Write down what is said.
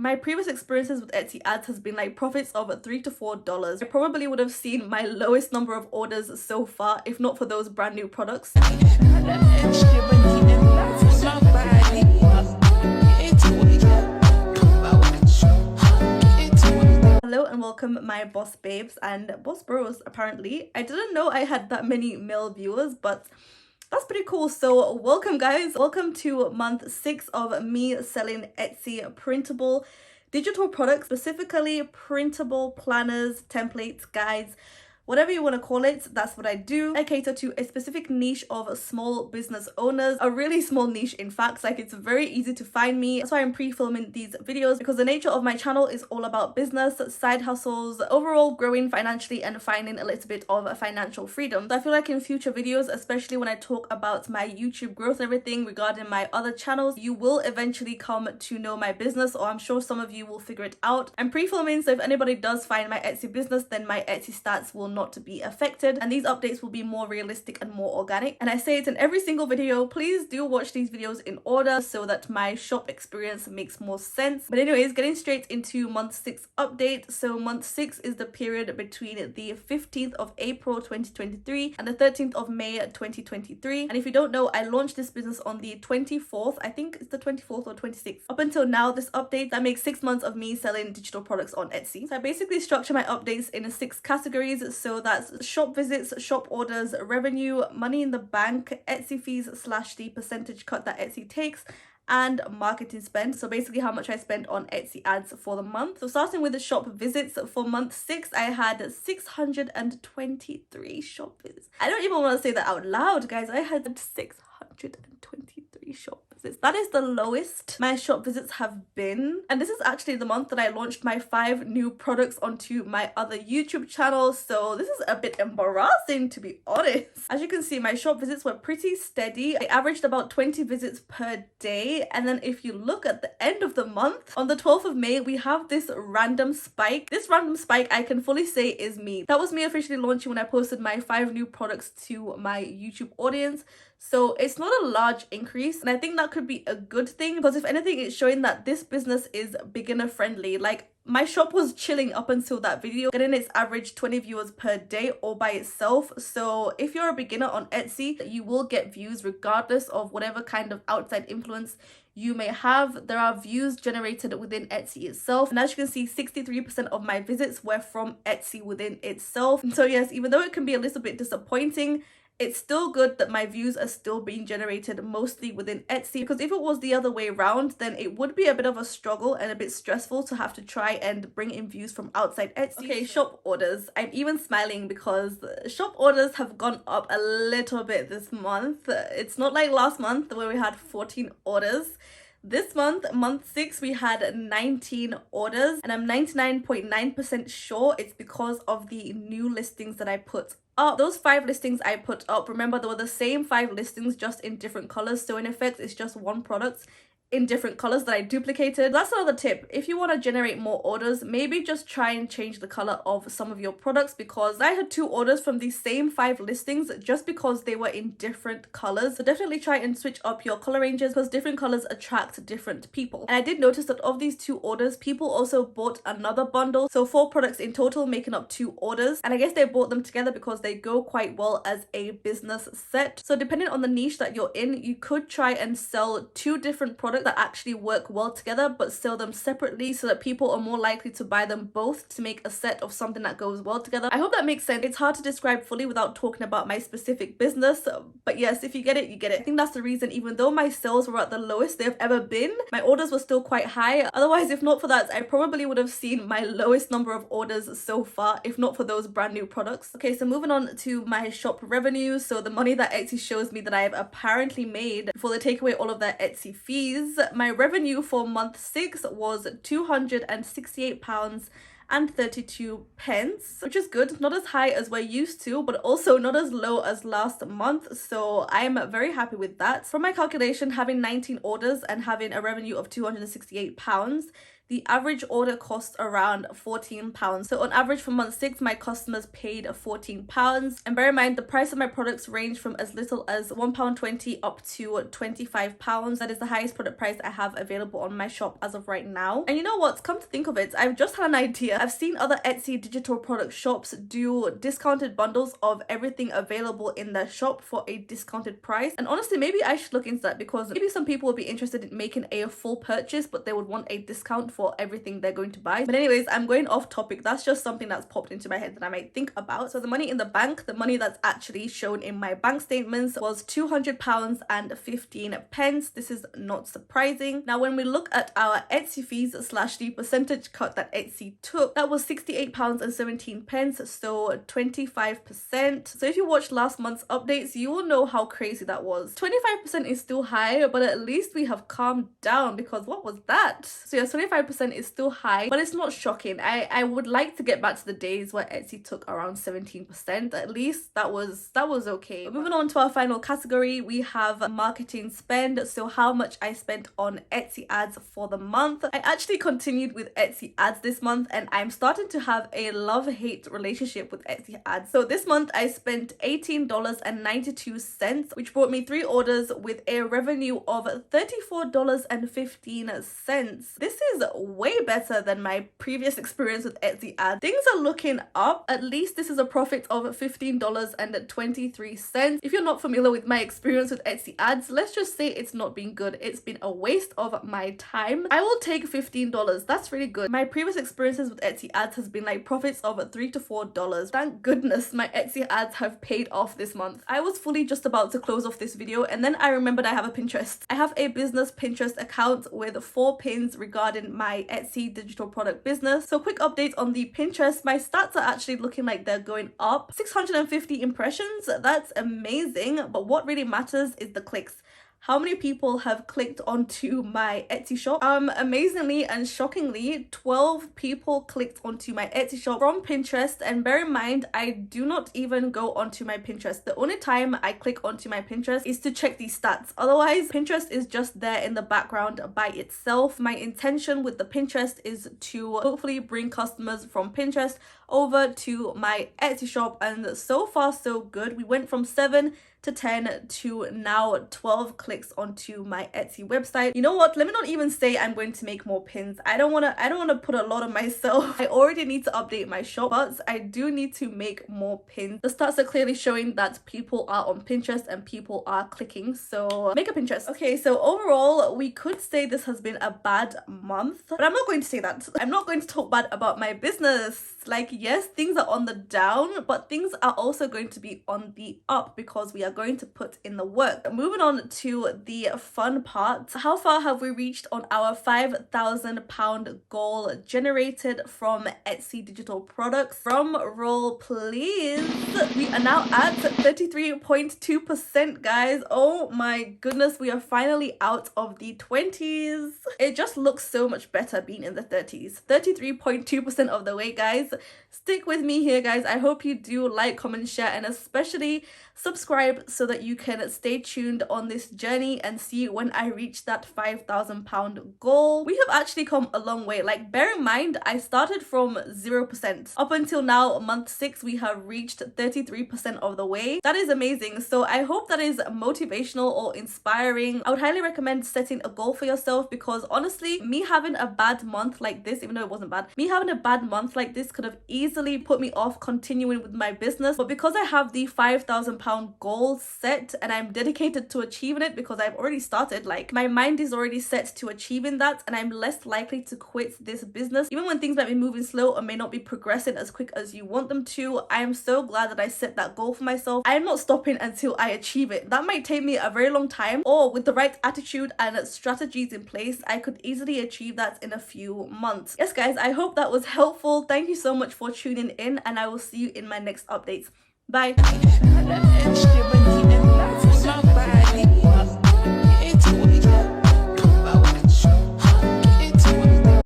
My previous experiences with Etsy ads has been like profits of $3 to $4. I probably would have seen my lowest number of orders so far if not for those brand new products. Hello and welcome my boss babes and boss bros. Apparently I didn't know I had that many male viewers, but that's pretty cool. So welcome guys, welcome to month 6 of me selling Etsy printable digital products, specifically printable planners, templates, guides, whatever you want to call it. That's what I do. I cater to a specific niche of small business owners, a really small niche in fact. Like, it's very easy to find me. That's why I'm pre-filming these videos, because the nature of my channel is all about business, side hustles, overall growing financially and finding a little bit of financial freedom. So I feel like in future videos, especially when I talk about my YouTube growth and everything regarding my other channels, you will eventually come to know my business, or I'm sure some of you will figure it out. I'm pre-filming, so if anybody does find my Etsy business, then my Etsy stats will not to be affected, and these updates will be more realistic and more organic. And I say it in every single video, please do watch these videos in order so that my shop experience makes more sense. But anyways, getting straight into month 6 update. So month 6 is the period between the 15th of April 2023 and the 13th of May 2023. And if you don't know, I launched this business on the 24th, I think it's the 24th or 26th. Up until now, this update, that makes 6 months of me selling digital products on Etsy. So I basically structure my updates in 6 categories. So that's shop visits, shop orders, revenue, money in the bank, Etsy fees / the percentage cut that Etsy takes, and marketing spend. So basically how much I spent on Etsy ads for the month. So starting with the shop visits, for month 6 I had 623 shop visits. I don't even want to say that out loud, guys. I had 623 shop visits. That is the lowest my shop visits have been. And this is actually the month that I launched my 5 new products onto my other YouTube channel. So this is a bit embarrassing, to be honest. As you can see, my shop visits were pretty steady. I averaged about 20 visits per day. And then if you look at the end of the month, on the 12th of May, we have this random spike. This random spike, I can fully say, is me. That was me officially launching when I posted my 5 new products to my YouTube audience. So it's not a large increase, and I think that could be a good thing, because if anything, it's showing that this business is beginner friendly. Like, my shop was chilling up until that video, getting its average 20 viewers per day all by itself. So if you're a beginner on Etsy, you will get views regardless of whatever kind of outside influence you may have. There are views generated within Etsy itself, and as you can see, 63% of my visits were from Etsy within itself. So yes, even though it can be a little bit disappointing, it's still good that my views are still being generated mostly within Etsy, because if it was the other way around, then it would be a bit of a struggle and a bit stressful to have to try and bring in views from outside Etsy. Okay, shop orders. I'm even smiling because shop orders have gone up a little bit this month. It's not like last month where we had 14 orders. This month, month 6, we had 19 orders, and I'm 99.9% sure it's because of the new listings that I put up. Those 5 listings I put up, remember, they were the same 5 listings, just in different colors. So in effect, it's just one product in different colors that I duplicated. That's another tip. If you want to generate more orders, maybe just try and change the color of some of your products, because I had 2 orders from these same 5 listings just because they were in different colors. So definitely try and switch up your color ranges, because different colors attract different people. And I did notice that of these 2 orders, people also bought another bundle. So 4 products in total, making up 2 orders. And I guess they bought them together because they go quite well as a business set. So depending on the niche that you're in, you could try and sell 2 different products that actually work well together, but sell them separately so that people are more likely to buy them both to make a set of something that goes well together. I hope that makes sense. It's hard to describe fully without talking about my specific business, but yes, if you get it, you get it. I think that's the reason, even though my sales were at the lowest they've ever been, my orders were still quite high. Otherwise, if not for that, I probably would have seen my lowest number of orders so far, if not for those brand new products. Okay, so moving on to my shop revenue. So the money that Etsy shows me that I've apparently made before they take away all of their Etsy fees. My revenue for month 6 was £268.32, which is good. Not as high as we're used to, but also not as low as last month. So I'm very happy with that. From my calculation, having 19 orders and having a revenue of £268, the average order cost around £14. So on average for month 6, my customers paid £14. And bear in mind, the price of my products range from as little as £1.20 up to £25. That is the highest product price I have available on my shop as of right now. And you know what? Come to think of it, I've just had an idea. I've seen other Etsy digital product shops do discounted bundles of everything available in their shop for a discounted price. And honestly, maybe I should look into that, because maybe some people would be interested in making a full purchase, but they would want a discount for everything they're going to buy. But anyways, I'm going off topic. That's just something that's popped into my head that I might think about. So the money in the bank, the money that's actually shown in my bank statements, was £200 and 15 pence. This is not surprising. Now, when we look at our Etsy fees slash the percentage cut that Etsy took, that was £68 and 17 pence, so 25%. So if you watched last month's updates, you will know how crazy that was. 25% is still high, but at least we have calmed down, because what was that? So yeah, 25% is still high, but it's not shocking. I would like to get back to the days where Etsy took around 17%. At least that was okay. Moving on to our final category, we have marketing spend. So how much I spent on Etsy ads for the month. I actually continued with Etsy ads this month, and I'm starting to have a love-hate relationship with Etsy ads. So this month I spent $18.92, which brought me 3 orders with a revenue of $34.15. This is way better than my previous experience with Etsy ads. Things are looking up. At least this is a profit of $15.23. If you're not familiar with my experience with Etsy ads, let's just say it's not been good. It's been a waste of my time. I will take $15. That's really good. My previous experiences with Etsy ads has been like profits of $3 to $4. Thank goodness my Etsy ads have paid off this month. I was fully just about to close off this video, and then I remembered I have a Pinterest. I have a business Pinterest account with 4 pins regarding my Etsy digital product business. So quick update on the Pinterest. My stats are actually looking like they're going up. 650 impressions. That's amazing. But what really matters is the clicks. How many people have clicked onto my Etsy shop? Amazingly and shockingly, 12 people clicked onto my Etsy shop from Pinterest. And bear in mind, I do not even go onto my Pinterest. The only time I click onto my Pinterest is to check these stats. Otherwise, Pinterest is just there in the background by itself. My intention with the Pinterest is to hopefully bring customers from Pinterest over to my Etsy shop, and so far so good. We went from 7 to 10 to now 12 clicks onto my Etsy website. You know what? Let me not even say I'm going to make more pins. I don't want to put a lot on myself. I already need to update my shop, but I do need to make more pins. The stats are clearly showing that people are on Pinterest and people are clicking. So make a Pinterest. Okay, so overall, we could say this has been a bad month, but I'm not going to say that. I'm not going to talk bad about my business. Like, yes, things are on the down, but things are also going to be on the up because we are going to put in the work. Moving on to the fun part. How far have we reached on our £5,000 goal generated from Etsy digital products? Drum roll, please. We are now at 33.2%, guys. Oh my goodness, we are finally out of the 20s. It just looks so much better being in the 30s. 33.2% of the way, guys. Stick with me here, guys. I hope you do like, comment, share, and especially subscribe so that you can stay tuned on this journey and see when I reach that £5,000 goal. We have actually come a long way. Like, bear in mind, I started from 0%. Up until now, month 6, we have reached 33% of the way. That is amazing. So I hope that is motivational or inspiring. I would highly recommend setting a goal for yourself, because honestly, me having a bad month like this, even though it wasn't bad, me having a bad month like this could have easily put me off continuing with my business. But because I have the £5,000 goal set and I'm dedicated to achieving it, because I've already started, like, my mind is already set to achieving that, and I'm less likely to quit this business even when things might be moving slow or may not be progressing as quick as you want them to. I am so glad that I set that goal for myself. I am not stopping until I achieve it. That might take me a very long time, or with the right attitude and strategies in place, I could easily achieve that in a few months. Yes, guys, I hope that was helpful. Thank you so much for tuning in, and I will see you in my next updates. Bye.